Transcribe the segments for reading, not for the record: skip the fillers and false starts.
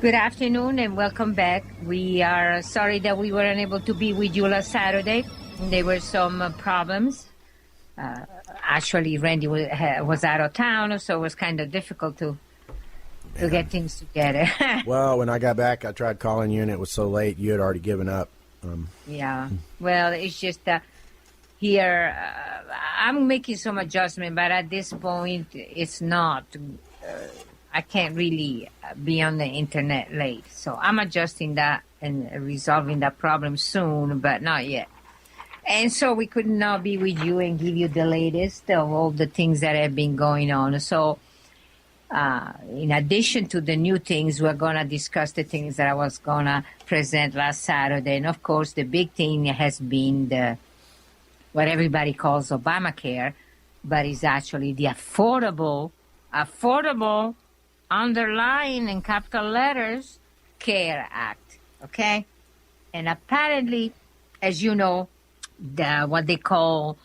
Good afternoon and welcome back. We are sorry that we were unable to be with you last Saturday. There were some problems. Actually, Randy was out of town, so it was kind of difficult to get things together. Well, when I got back, I tried calling you, and it was so late. You had already given up. Yeah. Well, it's just here I'm making some adjustment, but at this point, it's not. I can't really be on the internet late. So I'm adjusting that and resolving that problem soon, but not yet. And so we could not be with you and give you the latest of all the things that have been going on. So in addition to the new things, we're going to discuss the things that I was going to present last Saturday. And, of course, the big thing has been what everybody calls Obamacare, but is actually the affordable, underlined in capital letters, CARE Act, okay? And apparently, as you know, what they call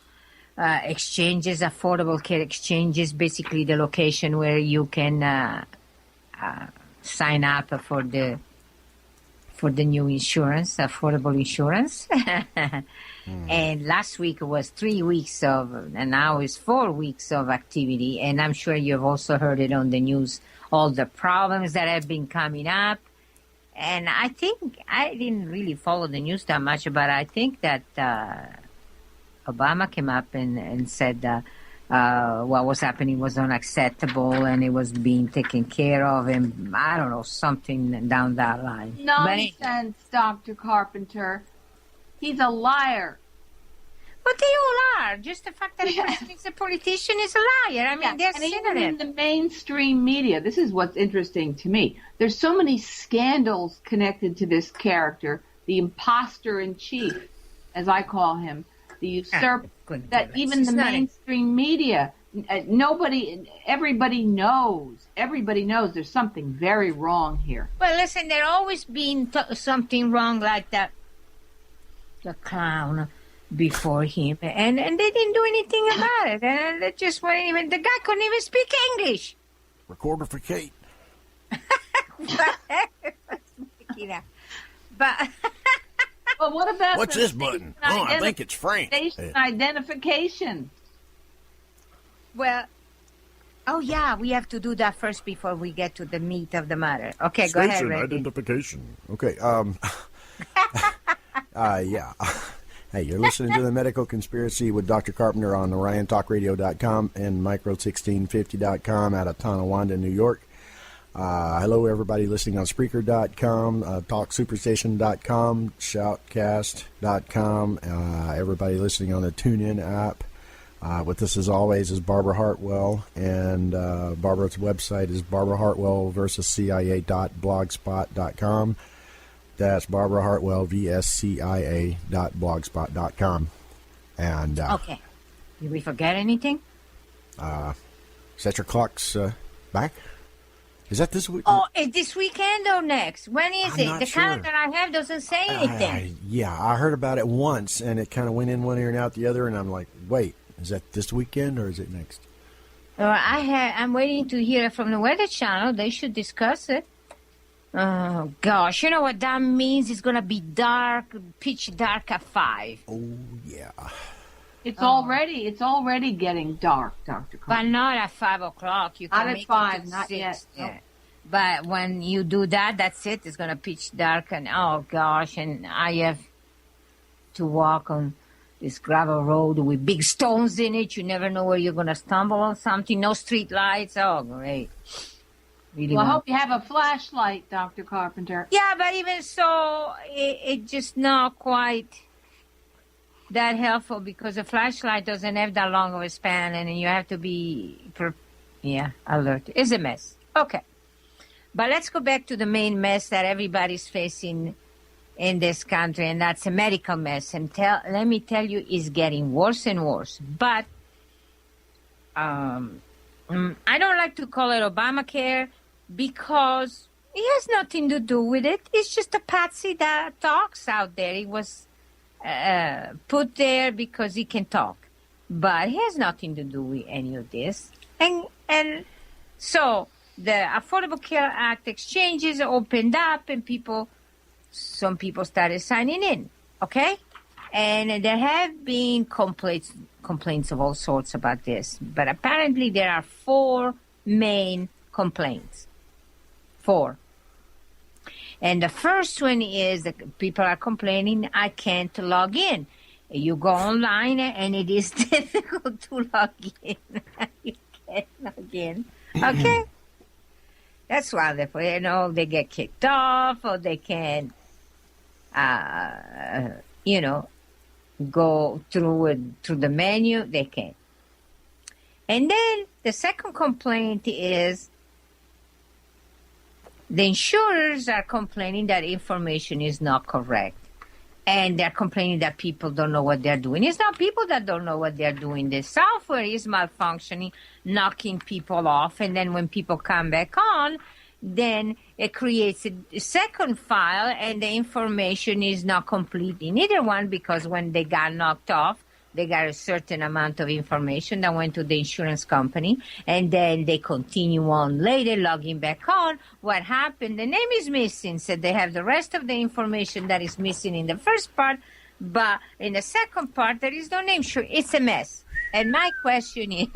exchanges, affordable care exchanges, basically the location where you can sign up for the new insurance, affordable insurance. And last week was 3 weeks and now it's 4 weeks of activity. And I'm sure you've also heard it on the news, all the problems that have been coming up. And I think I didn't really follow the news that much, but I think that Obama came up and said what was happening was unacceptable and it was being taken care of, and I don't know, something down that line. Nonsense, Dr. Carpenter. He's a liar. But they all are. Just the fact that he's a politician is a liar. I mean, they're even in the mainstream media, this is what's interesting to me. There's so many scandals connected to this character, the imposter in chief, as I call him, the usurper, that even the mainstream media, everybody knows there's something very wrong here. Well, listen, there always been something wrong, like that, the clown before him, and they didn't do anything about it, and they just weren't even, the guy couldn't even speak English. Recorder for Kate. But well, what about what's this button? Oh, I think it's Frank. Station identification. Well, oh yeah, we have to do that first before we get to the meat of the matter. Okay, go ahead, Station Randy. identification. Okay. Yeah. Hey, you're listening to The Medical Conspiracy with Dr. Carpenter on OrionTalkRadio.com and Micro1650.com out of Tonawanda, New York. Hello, everybody listening on Spreaker.com, TalkSuperstation.com, Shoutcast.com, everybody listening on the TuneIn app. With us, as always, is Barbara Hartwell, and Barbara's website is Barbara Hartwell versus CIA.blogspot.com. That's Barbara Hartwell, VSCIA.blogspot.com. And, okay. Did we forget anything? Set your clocks back. Is that this week? Oh, is this weekend or next? When is I'm it? not The sure. calendar I have doesn't say anything. Yeah, I heard about it once, and it kind of went in one ear and out the other, and I'm like, wait, is that this weekend or is it next? I'm waiting to hear from the Weather Channel. They should discuss it. Oh, gosh. You know what that means? It's going to be dark, pitch dark at 5. Oh, yeah. It's already getting dark, Dr. But Carpenter. not at 5 o'clock. You can Not at make 5, it not 6. yet. Yeah. Nope. But when you do that, that's it. It's going to pitch dark, and oh, gosh, and I have to walk on this gravel road with big stones in it. You never know where you're going to stumble on something. No street lights. Oh, great. Really Well, I hope you have a flashlight, Dr. Carpenter. Yeah, but even so, it just not quite that helpful, because a flashlight doesn't have that long of a span, and you have to be, alert. It's a mess. Okay. But let's go back to the main mess that everybody's facing in this country, and that's a medical mess. And let me tell you, it's getting worse and worse. But I don't like to call it Obamacare, because it has nothing to do with it. It's just a patsy that talks out there. It was put there because he can talk. But it has nothing to do with any of this. And so the Affordable Care Act exchanges opened up and some people started signing in, okay? And there have been complaints of all sorts about this, but apparently there are 4 main complaints. 4. And the first one is that people are complaining, I can't log in. You go online and it is difficult to log in. You can't log in. Okay? That's why they get kicked off or they can't, go through the menu. They can't. And then the second complaint is the insurers are complaining that information is not correct. And they're complaining that people don't know what they're doing. It's not people that don't know what they're doing. The software is malfunctioning, knocking people off. And then when people come back on, then it creates a second file and the information is not complete in either one, because when they got knocked off, they got a certain amount of information that went to the insurance company, and then they continue on later, logging back on. What happened? The name is missing, so they have the rest of the information that is missing in the first part, but in the second part, there is no name. Sure, it's a mess. And my question is,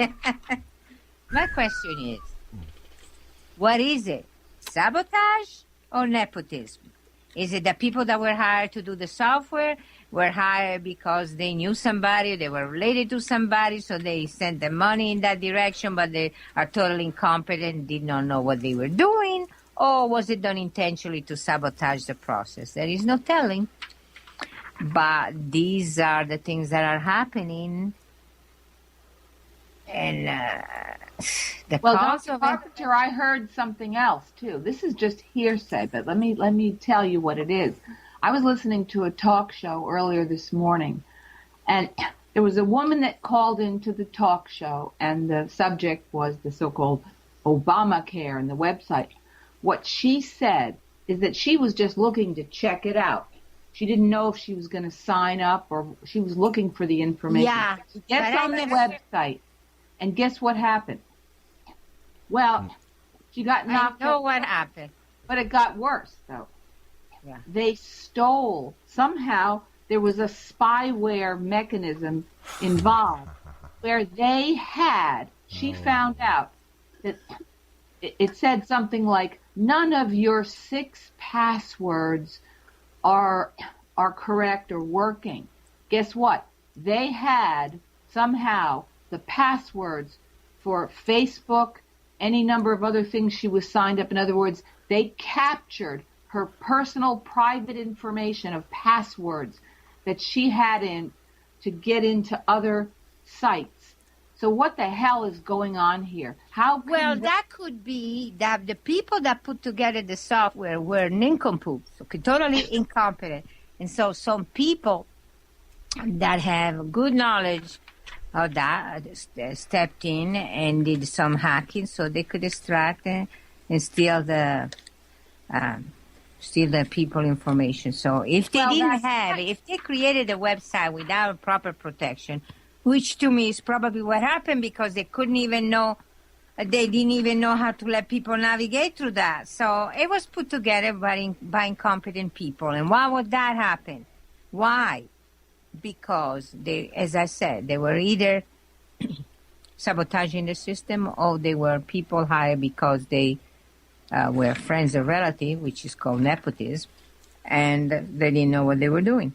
what is it? Sabotage or nepotism? Is it the people that were hired to do the software were hired because they knew somebody, they were related to somebody, so they sent the money in that direction, but they are totally incompetent, did not know what they were doing? Or was it done intentionally to sabotage the process? There is no telling. But these are the things that are happening. And Dr. Carpenter, I heard something else too. This is just hearsay, but let me tell you what it is. I was listening to a talk show earlier this morning, and there was a woman that called into the talk show, and the subject was the so-called Obamacare and the website. What she said is that she was just looking to check it out. She didn't know if she was going to sign up, or she was looking for the information. Yeah. She gets on the website, and guess what happened? Well, she got knocked out. I know what happened. But it got worse, though. Yeah. They stole. Somehow there was a spyware mechanism involved where they had, she found out that it said something like, none of your 6 passwords are correct or working. Guess what? They had somehow the passwords for Facebook, any number of other things she was signed up. In other words, they captured her personal private information of passwords that she had in to get into other sites. So what the hell is going on here? That could be that the people that put together the software were nincompoops, okay, totally incompetent. And so some people that have good knowledge of that stepped in and did some hacking so they could extract and steal the people information. So if they if they created a website without proper protection, which to me is probably what happened, because they didn't even know how to let people navigate through that. So it was put together by incompetent people. And why would that happen? Why? Because as I said, they were either sabotaging the system, or they were people hired because they were friends or relatives, which is called nepotism, and they didn't know what they were doing.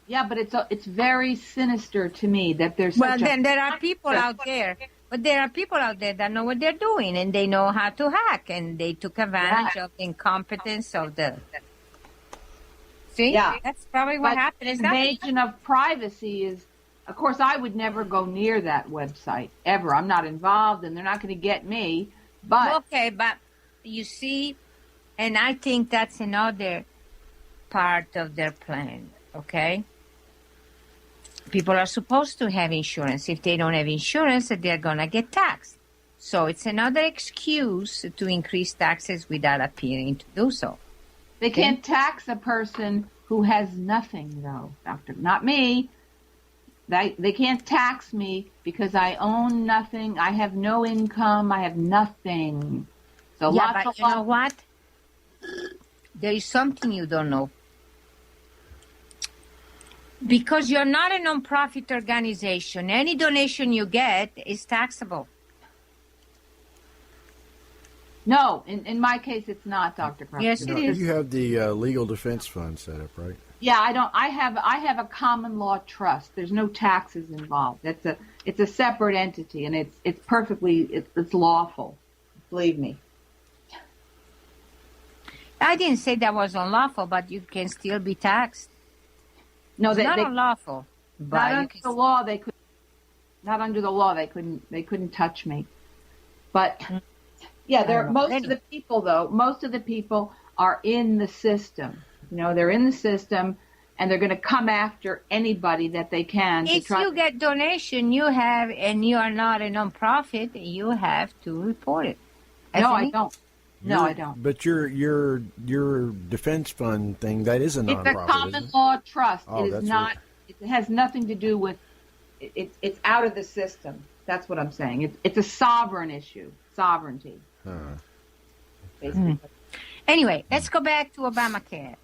Yeah, but it's very sinister to me that there's there are people out there, but there are people out there that know what they're doing, and they know how to hack, and they took advantage of the incompetence of the... See? Yeah. That's probably what happened. Invasion of privacy is... Of course, I would never go near that website, ever. I'm not involved, and they're not going to get me, but... Okay, but you see, and I think that's another part of their plan, okay? People are supposed to have insurance. If they don't have insurance, they're going to get taxed. So it's another excuse to increase taxes without appearing to do so. They can't tax a person who has nothing, though, Doctor. Not me. They can't tax me because I own nothing. I have no income. I have nothing. So Yeah, but you know what? There is something you don't know. Because you're not a nonprofit organization, any donation you get is taxable. No, in my case, it's not, Dr. Carpenter. Yes, it is. You have the legal defense fund set up, right? Yeah, I don't. I have a common law trust. There's no taxes involved. It's a separate entity, and it's perfectly it's lawful. Believe me. I didn't say that was unlawful, but you can still be taxed. No, It's not unlawful. But not under the law. They could not under the law. They couldn't touch me. But yeah, most of the people though. Most of the people are in the system. You know, they're in the system, and they're going to come after anybody that they can. If you get donation, and you are not a nonprofit, you have to report it. No, I don't. No, I don't. But your defense fund thing, that is a nonprofit. It's a common law trust. Oh, it is not. It has nothing to do with. It's out of the system. That's what I'm saying. It's a sovereign issue. Sovereignty. Basically. Anyway, let's go back to Obamacare.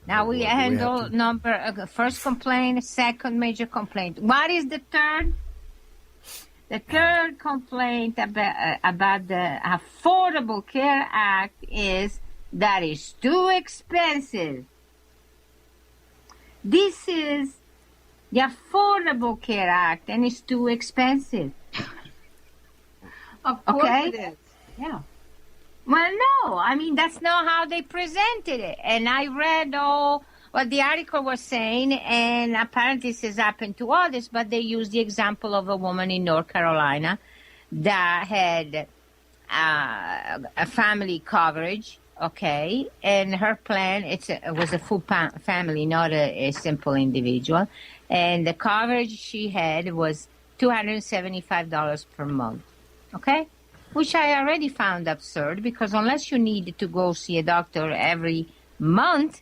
Now we handle first complaint, second major complaint. What is the third? The third complaint about the Affordable Care Act is that it's too expensive. This is the Affordable Care Act, and it's too expensive. Of course it is. Yeah. Well, no. I mean, that's not how they presented it. And I read all what the article was saying, and apparently this has happened to others, but they used the example of a woman in North Carolina that had a family coverage, okay, and her plan, it was a full family, not a simple individual, and the coverage she had was $275 per month, okay? Which I already found absurd, because unless you need to go see a doctor every month,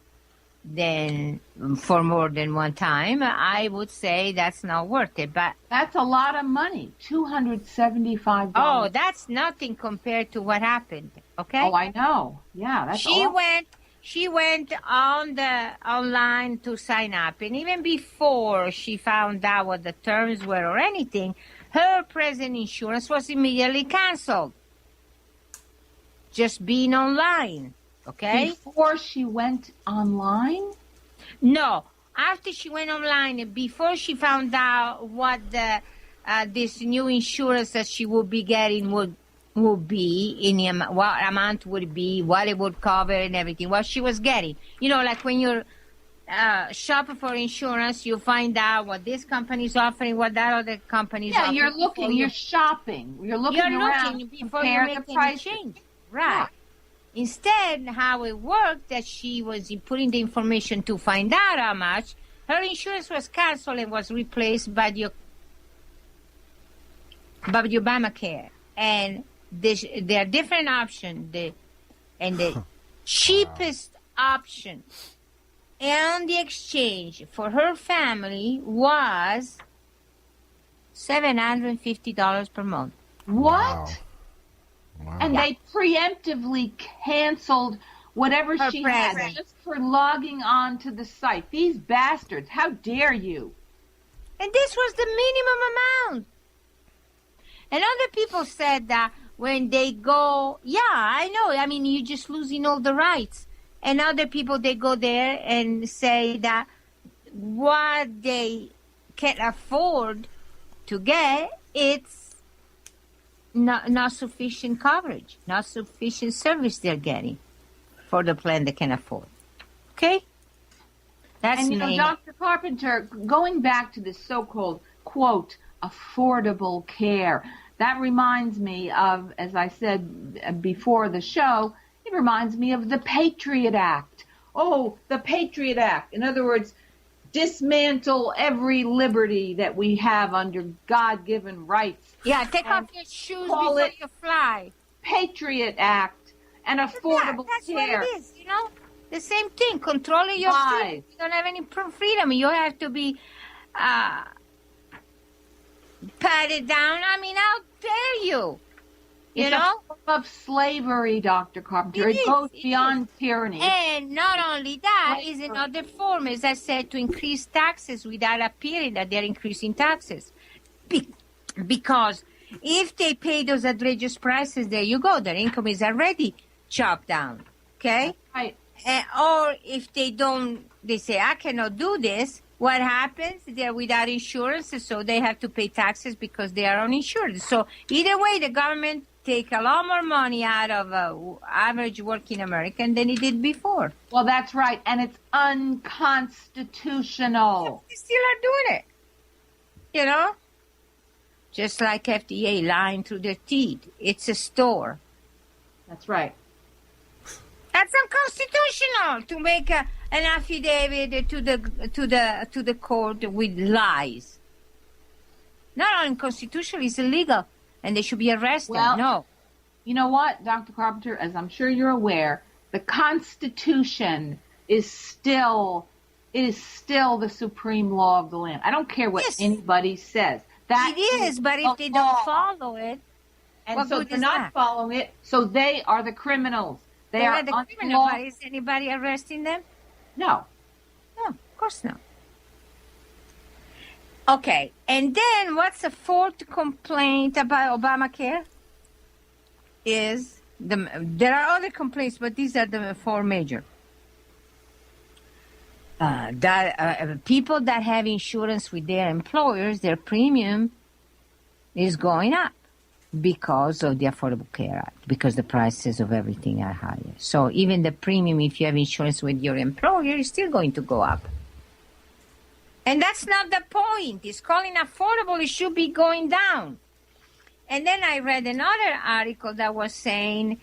then for more than one time, I would say that's not worth it. But that's a lot of money, $275. Oh, that's nothing compared to what happened. Okay. Oh, I know. Yeah, that's. She went on the online to sign up, and even before she found out what the terms were or anything, her present insurance was immediately canceled. Just being online, okay? Before she went online? No, after she went online, before she found out what the this new insurance that she would be getting would be, what amount would be, what it would cover and everything, what she was getting. You know, like when you're shopping for insurance, you find out what this company is offering, what that other company is offering. Yeah, you're looking, you're shopping. You're looking around before you make any change. Right. Yeah. Instead, how it worked, that she was putting the information to find out how much, her insurance was canceled and was replaced by the Obamacare. And there are different options. The cheapest option on the exchange for her family was $750 per month. What? Wow. And they preemptively canceled whatever she had just for logging on to the site. These bastards, how dare you? And this was the minimum amount. And other people said that when they go, yeah, I know, I mean, you're just losing all the rights. And other people, they go there and say that what they can afford to get, it's not sufficient coverage, not sufficient service they're getting for the plan they can afford. Okay? And, you know, Dr. Carpenter, going back to this so-called, quote, affordable care, that reminds me of, as I said before the show, it reminds me of the Patriot Act. Oh, the Patriot Act. In other words, dismantle every liberty that we have under God-given rights. Yeah, take off your shoes before you fly. Patriot Act and affordable that's care. That's what it is, you know? The same thing, controlling your freedom. You don't have any freedom. You have to be patted down. I mean, how dare you? You it's know? a form of slavery, Dr. Carpenter. It goes beyond tyranny. And not only that, is another form, as I said, to increase taxes without appearing that they're increasing taxes. Because if they pay those outrageous prices, there you go, their income is already chopped down. Okay? Right. Or if they don't, they say, I cannot do this. What happens? They're without insurance, so they have to pay taxes because they are uninsured. So either way, the government take a lot more money out of average working American than it did before. Well, that's right, and it's unconstitutional. They still are doing it. You know? Just like FDA lying through their teeth. It's a store. That's right. That's unconstitutional to make an affidavit to the court with lies. Not unconstitutional, it's illegal, and they should be arrested. Well, no. You know what, Dr. Carpenter, as I'm sure you're aware, the Constitution is still the supreme law of the land. I don't care what anybody says. That it is, but if they don't follow it, and so they're not following it, so they are the criminals. They are the criminal, but is anybody arresting them? No. No, of course not. Okay, and then what's the fourth complaint about Obamacare? There are other complaints, but these are the four major. People that have insurance with their employers, their premium is going up because of the Affordable Care Act, because the prices of everything are higher. So even the premium, if you have insurance with your employer, is still going to go up. And that's not the point. It's calling affordable. It should be going down. And then I read another article that was saying,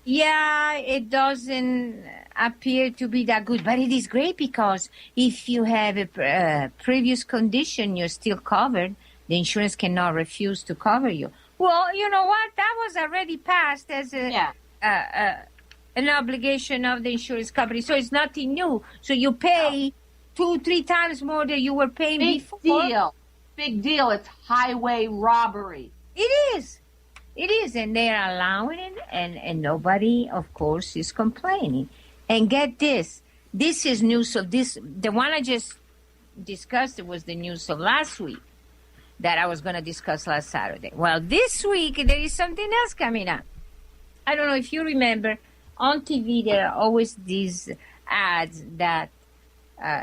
yeah, it doesn't appear to be that good, but it is great because if you have a previous condition, you're still covered. The insurance cannot refuse to cover you. Well, you know what? That was already passed as an obligation of the insurance company. So it's nothing new. So you pay 2-3 times more than you were paying before. Big deal. It's highway robbery. It is. It is. And they're allowing it. And nobody, of course, is complaining. And get this. This is news of this. The one I just discussed was the news of last week that I was going to discuss last Saturday. Well, this week, there is something else coming up. I don't know if you remember, on TV, there are always these ads that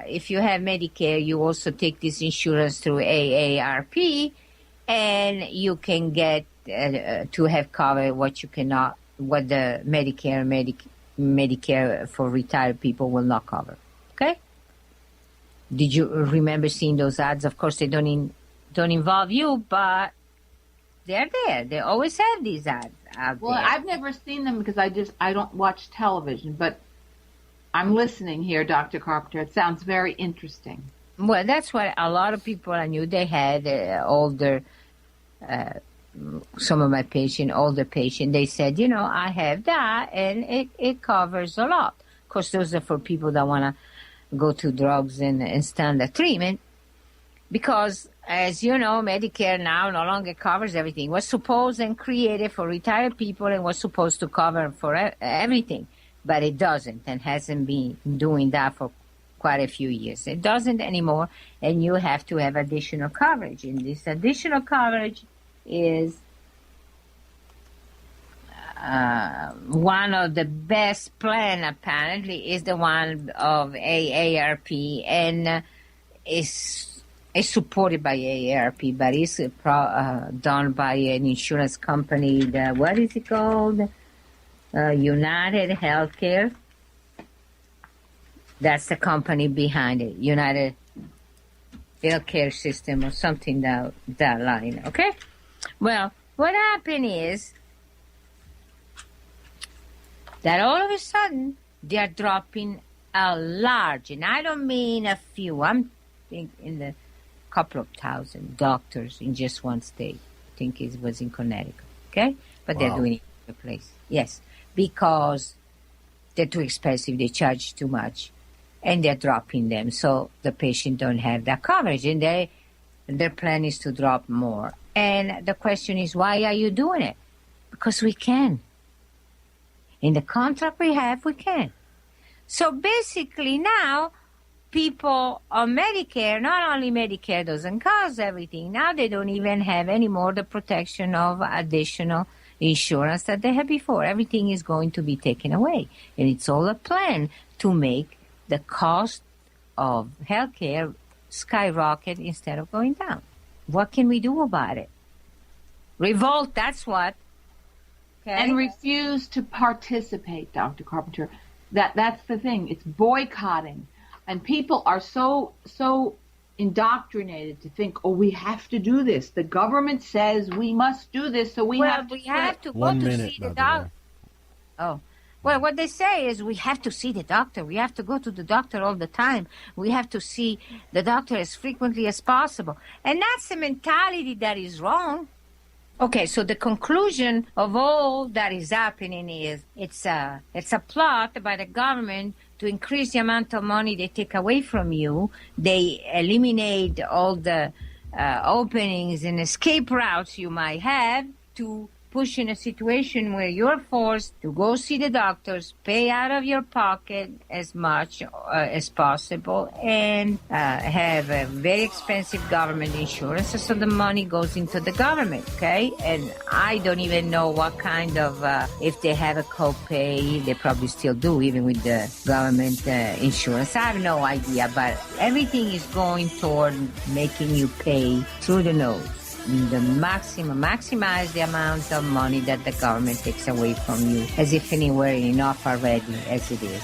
if you have Medicare, you also take this insurance through AARP, and you can get to have covered what the Medicare for retired people will not cover. Okay? Did you remember seeing those ads? Of course, they don't involve you, but they're there. They always have these ads out there. Well, I've never seen them because I don't watch television, but I'm listening here, Dr. Carpenter. It sounds very interesting. Well, that's what a lot of people I knew. They had older, some of my older patients, they said, I have that, and it covers a lot. Of course, those are for people that want to go to drugs and standard treatment, because, as you know, Medicare now no longer covers everything. It was supposed and created for retired people and was supposed to cover for everything, but it doesn't and hasn't been doing that for quite a few years. It doesn't anymore, and you have to have additional coverage. And this additional coverage is one of the best plan, apparently, is the one of AARP, and is supported by AARP, but it's done by an insurance company. What is it called? United Healthcare. That's the company behind it. United Healthcare System or something that line. Okay. Well, what happened is that all of a sudden they're dropping a large, and I don't mean a few. I'm thinking in the couple of thousand doctors in just one state. I think it was in Connecticut. Okay, but they're doing it in other place. Yes, because they're too expensive. They charge too much, and they're dropping them, so the patient don't have that coverage, and their plan is to drop more. And the question is, why are you doing it? Because we can. In the contract we have, we can. So basically now, people on Medicare, not only Medicare doesn't cover everything, now they don't even have anymore the protection of additional insurance that they had before. Everything is going to be taken away. And it's all a plan to make the cost of healthcare skyrocket instead of going down. What can we do about it? Revolt, that's what. Okay? And refuse to participate, Dr. Carpenter. That's the thing. It's boycotting. And people are so indoctrinated to think, oh, we have to do this. The government says we must do this, so we have to go to see the doctor. Oh. Well, what they say is we have to see the doctor. We have to go to the doctor all the time. We have to see the doctor as frequently as possible. And that's a mentality that is wrong. Okay, so the conclusion of all that is happening is it's a plot by the government to increase the amount of money they take away from you. They eliminate all the openings and escape routes you might have to push in a situation where you're forced to go see the doctors, pay out of your pocket as much as possible, and have a very expensive government insurance, so the money goes into the government, okay? And I don't even know what kind of, if they have a copay, they probably still do, even with the government insurance. I have no idea, but everything is going toward making you pay through the nose. The maximize the amount of money that the government takes away from you, as if anywhere enough already as it is.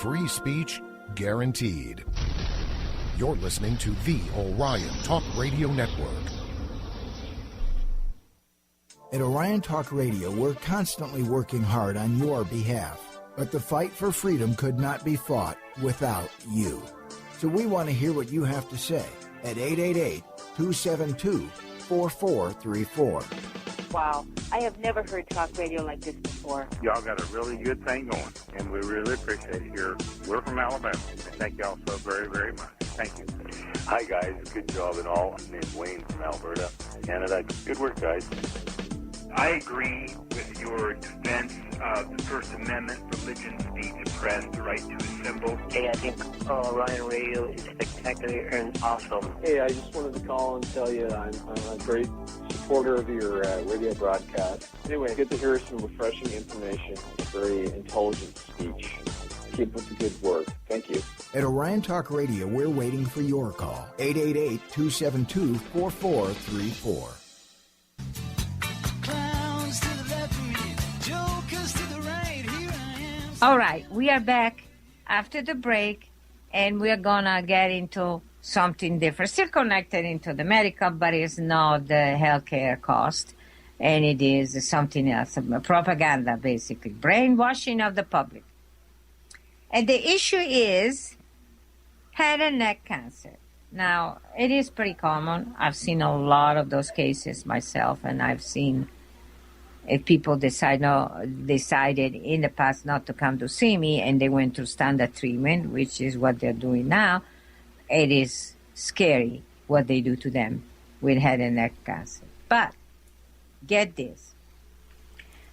Free speech guaranteed. You're listening to the Orion Talk Radio Network. At Orion Talk Radio, we're constantly working hard on your behalf. But the fight for freedom could not be fought without you. So we want to hear what you have to say at 888-272-4434. Wow, I have never heard talk radio like this before. Y'all got a really good thing going, and we really appreciate it. We're from Alabama, and thank y'all so very, very much. Thank you. Hi, guys. Good job and all. My name's Wayne from Alberta, Canada. Good work, guys. I agree with your defense of the First Amendment, religion, speech, press, the right to assemble. Hey, I think Orion Radio is spectacular and awesome. Hey, I just wanted to call and tell you I'm a great supporter of your radio broadcast. Anyway, good to hear some refreshing information, very intelligent speech. Keep up the good work. Thank you. At Orion Talk Radio, we're waiting for your call. 888-272-4434. All right, we are back after the break, and we are going to get into something different. Still connected into the medical, but it's not the healthcare cost, and it is something else, propaganda, basically, brainwashing of the public. And the issue is head and neck cancer. Now, it is pretty common. I've seen a lot of those cases myself, and I've seen if people decided in the past not to come to see me and they went through standard treatment, which is what they're doing now, it is scary what they do to them with head and neck cancer. But get this.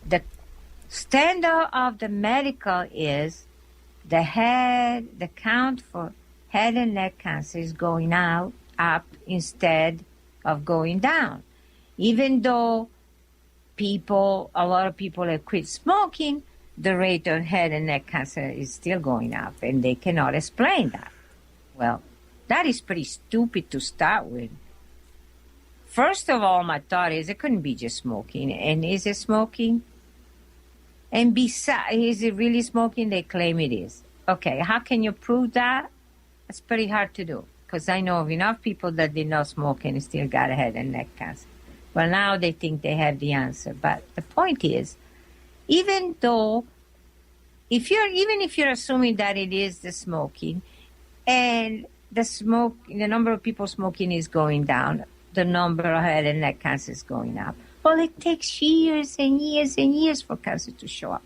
The standard of the medical is the count for head and neck cancer is going up instead of going down. Even though a lot of people have quit smoking, the rate of head and neck cancer is still going up, and they cannot explain that. Well, that is pretty stupid to start with. First of all, my thought is it couldn't be just smoking. And is it smoking? And besides, is it really smoking? They claim it is. Okay, how can you prove that? It's pretty hard to do, because I know of enough people that did not smoke and still got head and neck cancer. Well, now they think they have the answer. But the point is, even if you're assuming that it is the smoking, and the number of people smoking is going down, the number of head and neck cancer is going up. Well, it takes years and years and years for cancer to show up.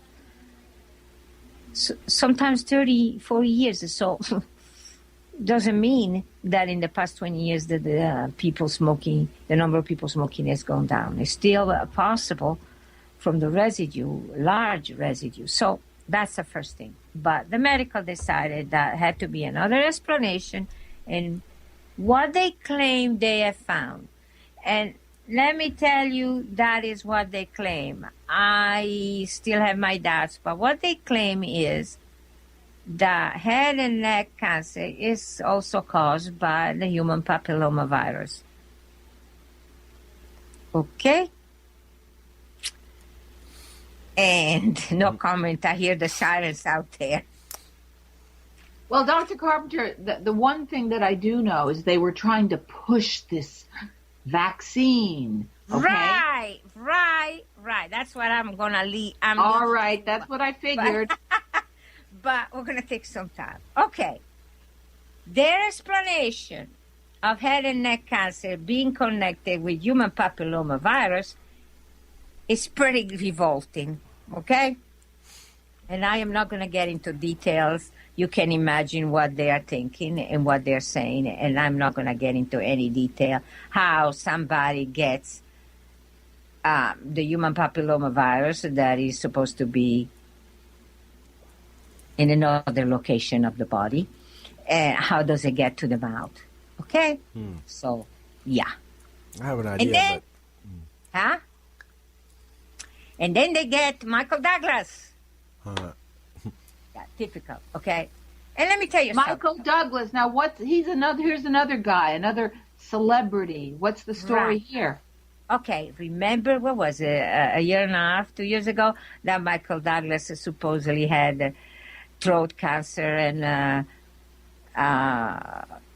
sometimes 30, 40 years. So doesn't mean that in the past 20 years that the number of people smoking has gone down. It's still possible from the residue, large residue. So that's the first thing. But the medical decided that had to be another explanation and what they claim they have found. And let me tell you, that is what they claim. I still have my doubts, but what they claim is that head and neck cancer is also caused by the human papillomavirus. Okay? And no comment. I hear the silence out there. Well, Dr. Carpenter, the one thing that I do know is they were trying to push this vaccine. Okay? Right. That's what I'm going to leave. All right, that's what I figured. But we're going to take some time. Okay. Their explanation of head and neck cancer being connected with human papillomavirus is pretty revolting, okay? And I am not going to get into details. You can imagine what they are thinking and what they're saying, and I'm not going to get into any detail how somebody gets the human papillomavirus that is supposed to be in another location of the body. How does it get to the mouth? Okay? So, yeah. I have an idea. And then, huh? And then they get Michael Douglas. Yeah, typical. Okay? And let me tell you Michael something. Douglas. Now, here's another guy, another celebrity. What's the story here? Okay, remember, what was it, a year and a half, 2 years ago, that Michael Douglas supposedly had throat cancer, and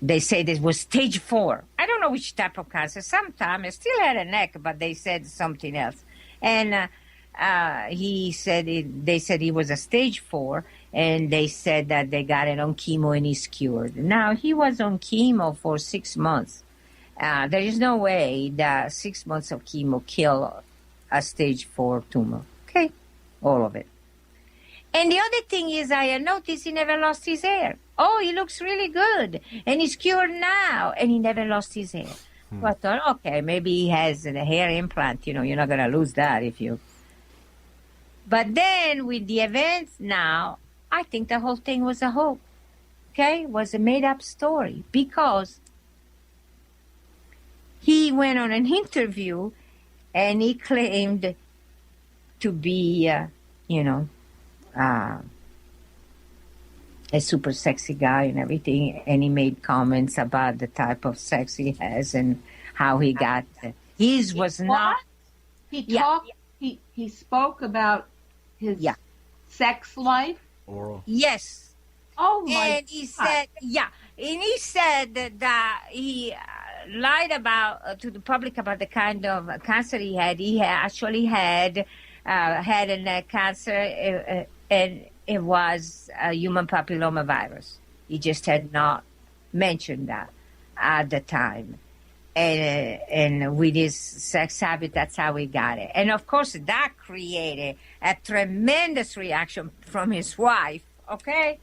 they said it was stage 4. I don't know which type of cancer. Sometimes it still had a neck, but they said something else. And they said he was a stage 4, and they said that they got it on chemo and he's cured. Now, he was on chemo for 6 months. There is no way that 6 months of chemo kill a stage 4 tumor. Okay? All of it. And the other thing is, I noticed he never lost his hair. Oh, he looks really good. And he's cured now. And he never lost his hair. So I thought, okay, maybe he has a hair implant. You know, you're not going to lose that if you... But then with the events now, I think the whole thing was a hoax. Okay? It was a made-up story. Because he went on an interview and he claimed to be, a super sexy guy and everything, and he made comments about the type of sex he has and how he got his was not. He talked. He spoke about his sex life. Oral. Yes. Oh my! And he said, and he said that he lied about to the public about the kind of cancer he had. He actually had head and neck cancer, and it was a human papillomavirus. He just had not mentioned that at the time. And with his sex habit, that's how he got it. And, of course, that created a tremendous reaction from his wife, okay?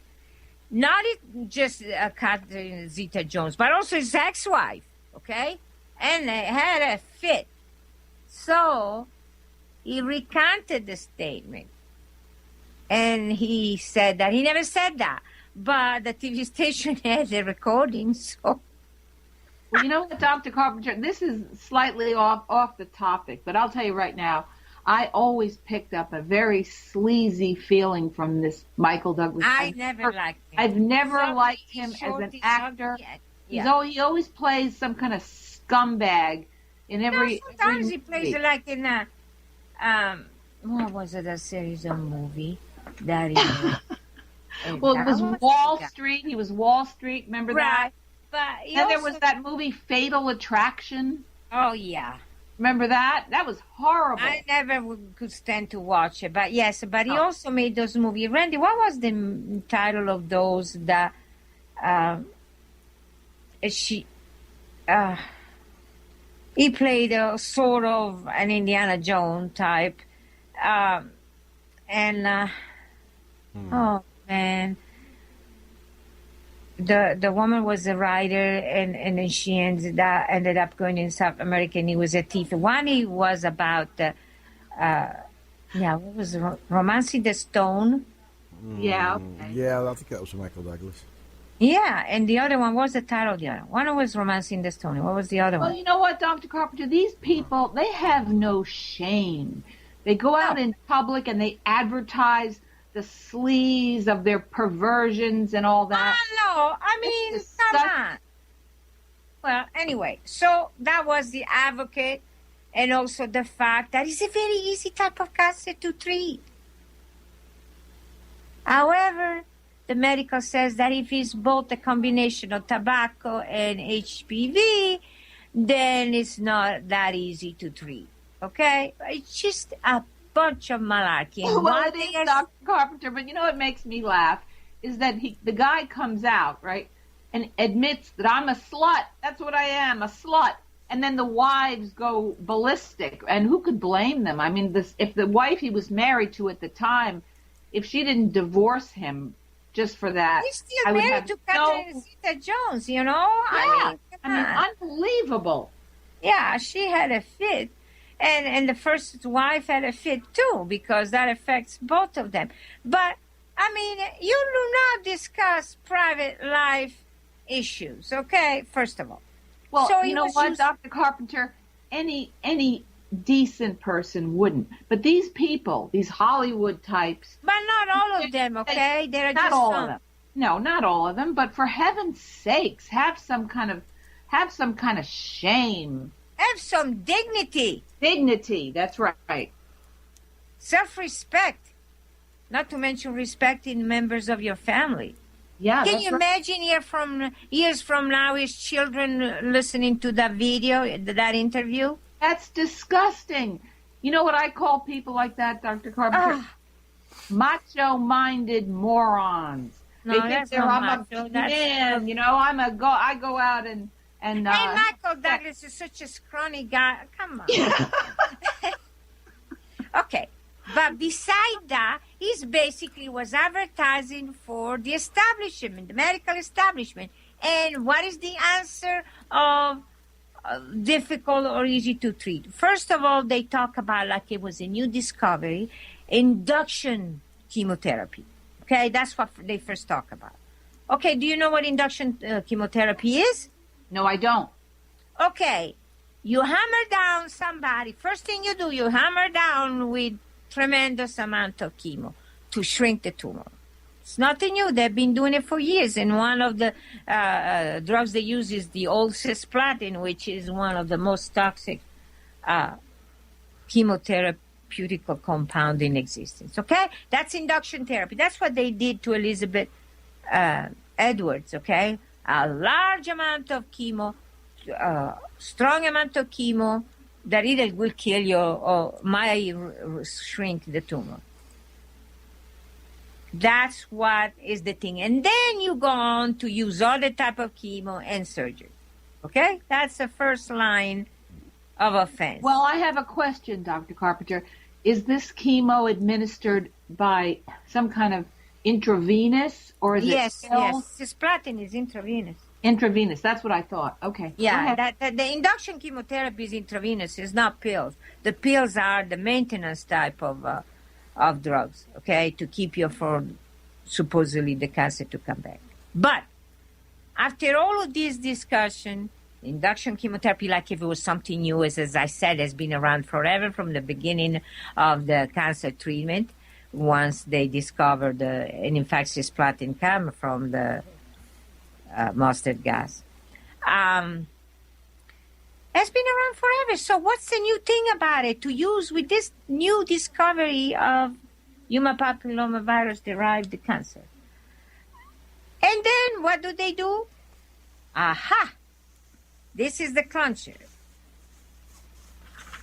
Not just Catherine Zeta-Jones, but also his ex-wife, okay? And they had a fit. So he recanted the statement. And he said that he never said that. But the TV station had the recording, so... Well, you know what, Dr. Carpenter, this is slightly off the topic, but I'll tell you right now, I always picked up a very sleazy feeling from this Michael Douglas. I never liked him. I've never liked him as an actor. Yeah. He always plays some kind of scumbag in every. Sometimes he movie. plays it like in a what was it? A series of movie that he. Well, it was Wall Street. He was Wall Street. Remember that? But and there was that movie Fatal Attraction. Oh yeah. Remember that? That was horrible. I never could stand to watch it, but yes. But he also made those movies. Randy, what was the title of those that he played a sort of an Indiana Jones type, and Oh, man. The woman was a writer, and then she ended up going in South America, and he was a thief. One, he was about, what was it? Romancing the Stone. Yeah. Okay. Yeah, I think that was Michael Douglas. Yeah, and the other one, what was the title of the other one? One was Romancing the Stone. What was the other one? Well, you know what, Dr. Carpenter? These people, they have no shame. They go out in public and they advertise the sleaze of their perversions and all that. No, I mean, come on. Well, anyway, so that was the Advocate, and also the fact that it's a very easy type of cancer to treat. However, the medical says that if it's both a combination of tobacco and HPV, then it's not that easy to treat. Okay? It's just a bunch of malarkey. Well, it is, Dr. Carpenter, but you know what makes me laugh is that the guy comes out, right, and admits that I'm a slut. That's what I am, a slut. And then the wives go ballistic. And who could blame them? I mean, if the wife he was married to at the time, if she didn't divorce him just for that, he's still married to Catherine Zeta-Jones, you know? Yeah, I mean, unbelievable. Yeah, she had a fit. And the first wife had a fit too, because that affects both of them. But, I mean, you do not discuss private life issues, okay? First of all. Well, so you know what, Dr. Carpenter? Any decent person wouldn't. But these people, these Hollywood types. But not all of them, okay? There are not just all some. of them. No, not all of them. But for heaven's sakes, have some kind of shame. Have some dignity. Dignity, that's right. Self-respect. Not to mention respecting members of your family. Yeah. Can you imagine years from now, his children listening to that video, that interview? That's disgusting. You know what I call people like that, Dr. Carpenter? Macho-minded morons. No, they think I'm a man, you know. I go out and hey, Michael Douglas is such a scrawny guy. Come on. Okay. But beside that, he basically was advertising for the establishment, the medical establishment. And what is the answer of difficult or easy to treat? First of all, they talk about, like it was a new discovery, induction chemotherapy. Okay, that's what they first talk about. Okay, do you know what induction chemotherapy is? No, I don't. Okay, you hammer down somebody. First thing you do, you hammer down with tremendous amount of chemo to shrink the tumor. It's nothing new. They've been doing it for years. And one of the drugs they use is the old cisplatin, which is one of the most toxic chemotherapeutical compound in existence. Okay? That's induction therapy. That's what they did to Elizabeth Edwards. Okay? A large amount of chemo, strong amount of chemo, that either will kill you or might shrink the tumor. That's what is the thing. And then you go on to use other type of chemo and surgery. Okay? That's the first line of offense. Well, I have a question, Dr. Carpenter. Is this chemo administered by some kind of intravenous, or is it Yes. Cisplatin is intravenous. Intravenous. That's what I thought. Okay. Yeah, the induction chemotherapy is intravenous. It's not pills. The pills are the maintenance type of drugs, okay, to keep you from supposedly the cancer to come back. But after all of this discussion, induction chemotherapy, like if it was something new, as I said, has been around forever from the beginning of the cancer treatment. Once they discovered and in fact, cisplatin came from the mustard gas. It's been around forever. So what's the new thing about it to use with this new discovery of human papillomavirus-derived cancer? And then what do? Aha! This is the cruncher.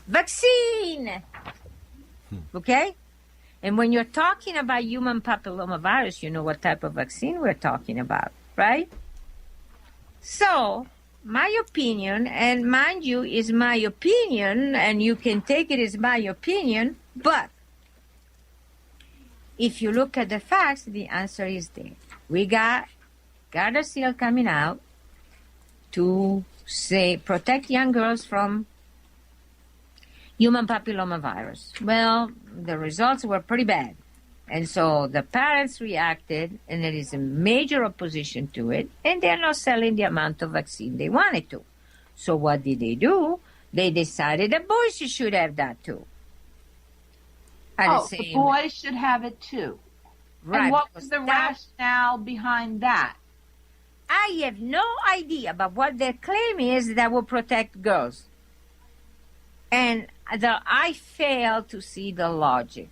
Vaccine! Okay? And when you're talking about human papillomavirus, you know what type of vaccine we're talking about, right? So, my opinion, and mind you, is my opinion, and you can take it as my opinion, but if you look at the facts, the answer is there. We got Gardasil coming out to say protect young girls from human papillomavirus. Well, the results were pretty bad. And so the parents reacted, and there is a major opposition to it, and they're not selling the amount of vaccine they wanted to. So what did they do? They decided that boys should have that too. The boys should have it too. Right. And what was the rationale behind that? I have no idea, but what their claim is that will protect girls. And I fail to see the logic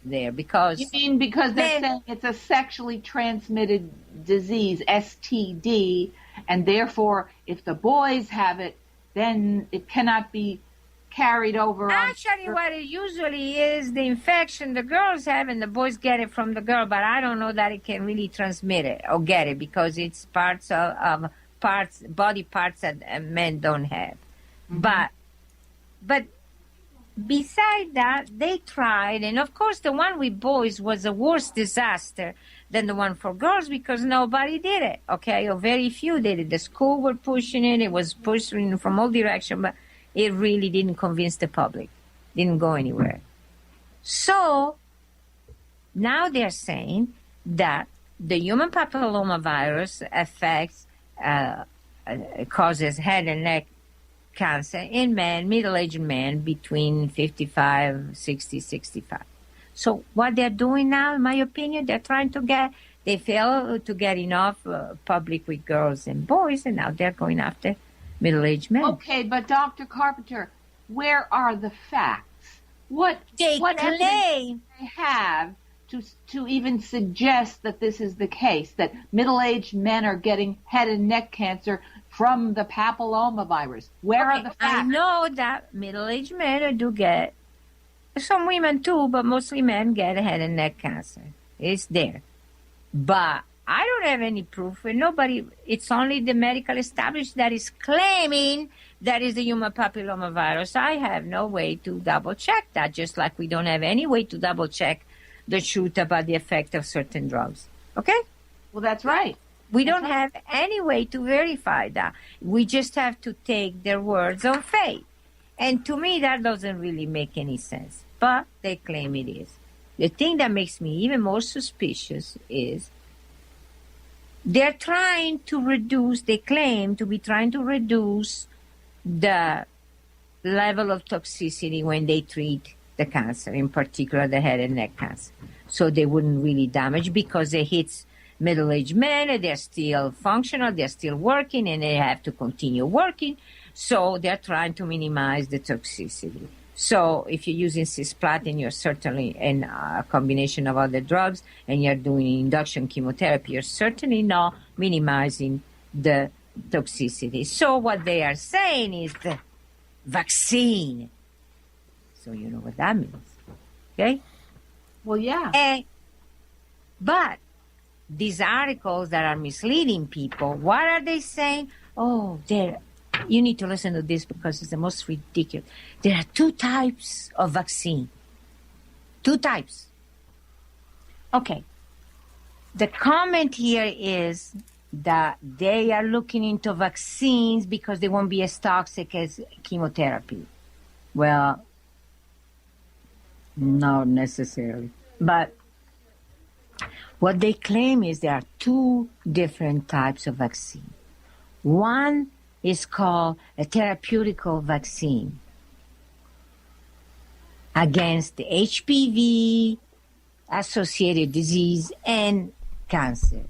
there because... You mean because they're saying it's a sexually transmitted disease, STD, and therefore if the boys have it, then it cannot be carried over. Actually, what it usually is, the infection the girls have and the boys get it from the girl, but I don't know that it can really transmit it or get it because it's body parts that men don't have. Mm-hmm. But beside that, they tried, and of course the one with boys was a worse disaster than the one for girls because nobody did it, okay, or very few did it. The school were pushing it, it was pushing from all directions, but it really didn't convince the public, didn't go anywhere. So now they're saying that the human papillomavirus affects, causes head and neck cancer in men, middle-aged men between 55, 60, 65. So what they're doing now, in my opinion, they fail to get enough public with girls and boys, and now they're going after middle-aged men. Okay, but Dr. Carpenter, where are the facts? What evidence do they have to even suggest that this is the case, that middle-aged men are getting head and neck cancer from the papillomavirus? Where are the facts? I know that middle-aged men do get, some women too, but mostly men get head and neck cancer. It's there. But I don't have any proof, and it's only the medical establishment that is claiming that is the human papillomavirus. I have no way to double-check that, just like we don't have any way to double-check the truth about the effect of certain drugs. Okay? Well, that's right. We don't have any way to verify that. We just have to take their words on faith. And to me, that doesn't really make any sense. But they claim it is. The thing that makes me even more suspicious is they claim to be trying to reduce the level of toxicity when they treat the cancer, in particular the head and neck cancer. So they wouldn't really damage because it hits middle-aged men, and they're still functional, they're still working, and they have to continue working. So they're trying to minimize the toxicity. So if you're using cisplatin, you're certainly in a combination of other drugs, and you're doing induction chemotherapy, you're certainly not minimizing the toxicity. So what they are saying is the vaccine. So you know what that means, okay? Well, yeah. But these articles that are misleading people, what are they saying? Oh, you need to listen to this because it's the most ridiculous. There are 2 types of vaccine. 2 types. Okay. The comment here is that they are looking into vaccines because they won't be as toxic as chemotherapy. Well, not necessarily. But what they claim is there are 2 different types of vaccine. One is called a therapeutical vaccine against HPV-associated disease and cancer.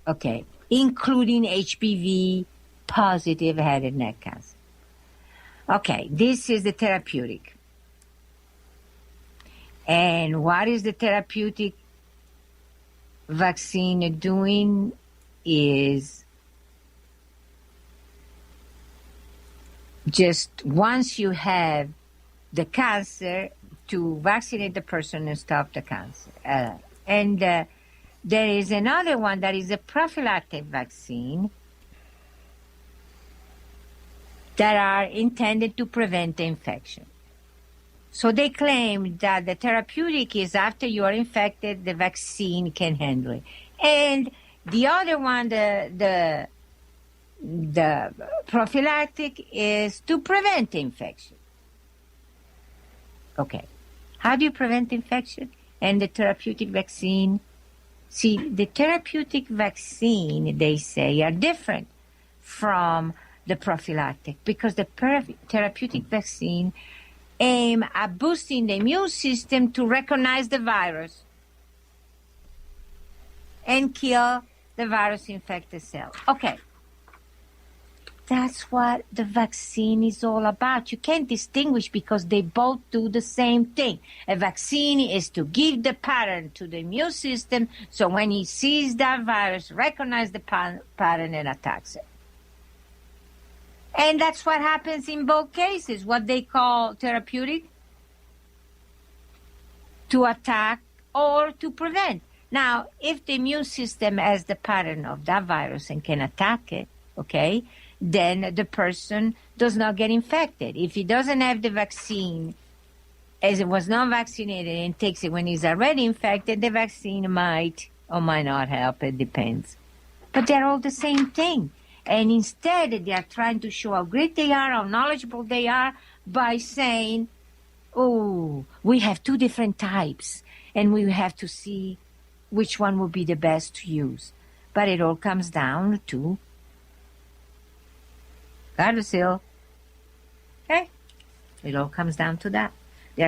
Okay, including HPV-positive head and neck cancer. Okay, this is the therapeutic. And what is the therapeutic vaccine doing is just once you have the cancer, to vaccinate the person and stop the cancer. There is another one that is a prophylactic vaccine that are intended to prevent the infection. So they claim that the therapeutic is after you are infected, the vaccine can handle it. And the other one, the prophylactic, is to prevent infection. Okay. How do you prevent infection? And the therapeutic vaccine? See, the therapeutic vaccine, they say, are different from the prophylactic because the therapeutic vaccine aim at boosting the immune system to recognize the virus and kill the virus-infected cell. Okay. That's what the vaccine is all about. You can't distinguish because they both do the same thing. A vaccine is to give the pattern to the immune system so when he sees that virus, recognize the pattern and attacks it. And that's what happens in both cases, what they call therapeutic, to attack or to prevent. Now, if the immune system has the pattern of that virus and can attack it, okay, then the person does not get infected. If he doesn't have the vaccine, as it was not vaccinated and takes it when he's already infected, the vaccine might or might not help. It depends. But they're all the same thing. And instead, they are trying to show how great they are, how knowledgeable they are, by saying, oh, we have two different types, and we have to see which one will be the best to use. But it all comes down to Gardasil. Okay? It all comes down to that.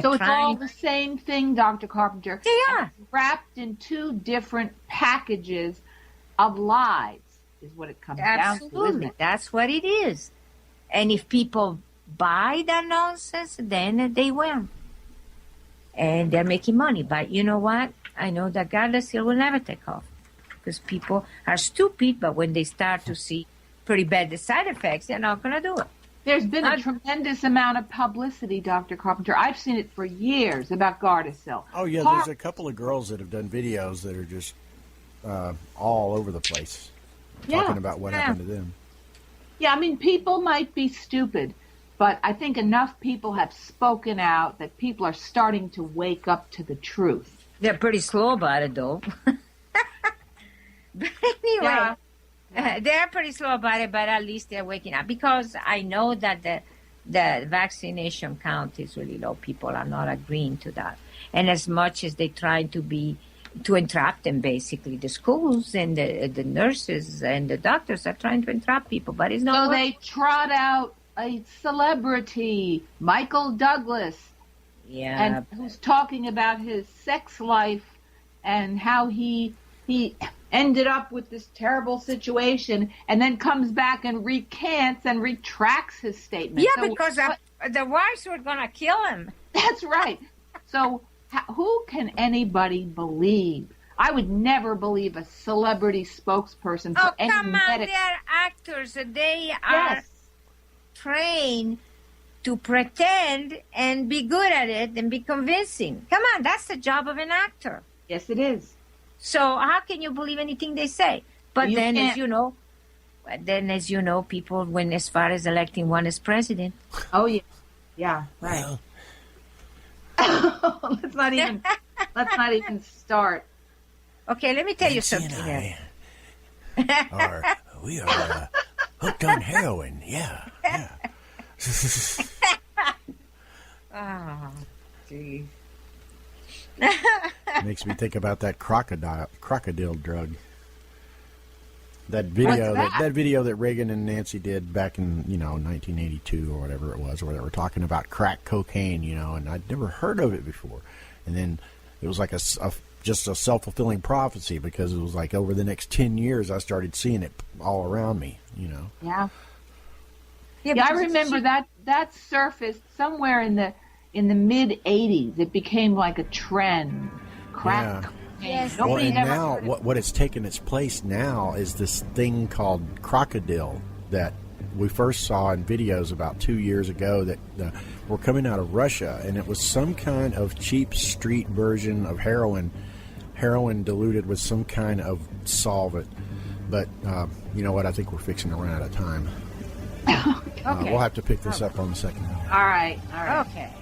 So it's all the same thing, Dr. Carpenter. They are. It's wrapped in two different packages of lies. Is what it comes down to, isn't it? That's what it is. And if people buy that nonsense, then they win. And they're making money. But you know what? I know that Gardasil will never take off. Because people are stupid, but when they start to see pretty bad side effects, they're not going to do it. There's been a tremendous amount of publicity, Dr. Carpenter. I've seen it for years about Gardasil. Oh, yeah, there's a couple of girls that have done videos that are just all over the place. Talking about what happened to them. Yeah, I mean, people might be stupid, but I think enough people have spoken out that people are starting to wake up to the truth. They're pretty slow about it, though. But anyway, they're pretty slow about it, but at least they're waking up. Because I know that the vaccination count is really low. People are not agreeing to that. And as much as they try to entrap them, basically. The schools and the nurses and the doctors are trying to entrap people, but it's not. So they trot out a celebrity, Michael Douglas, and who's talking about his sex life and how he ended up with this terrible situation, and then comes back and recants and retracts his statement. Yeah, so because the wives were going to kill him. That's right. So who can anybody believe? I would never believe a celebrity spokesperson for any come on, they're actors. They are trained to pretend and be good at it and be convincing. Come on, that's the job of an actor. Yes, it is. So how can you believe anything they say? But then, as you know, people went as far as electing one as president. Oh, yeah. Yeah, right. Well. Let's not even start. Okay, let me tell you something. We are hooked on heroin. Yeah. Oh, gee. Makes me think about that crocodile drug. That video that video that Reagan and Nancy did back in 1982 or whatever it was, where they were talking about crack cocaine, and I'd never heard of it before, and then it was like just a self-fulfilling prophecy, because it was like over the next 10 years I started seeing it all around me. Yeah, I remember that surfaced somewhere in the mid '80s. It became like a trend. Crack. Yeah. Yes. Well, and now what it's taken its place now is this thing called crocodile that we first saw in videos about 2 years ago that were coming out of Russia, and it was some kind of cheap street version of heroin diluted with some kind of solvent. But you know what? I think we're fixing to run out of time. Okay. We'll have to pick this up on the second. All right. Okay.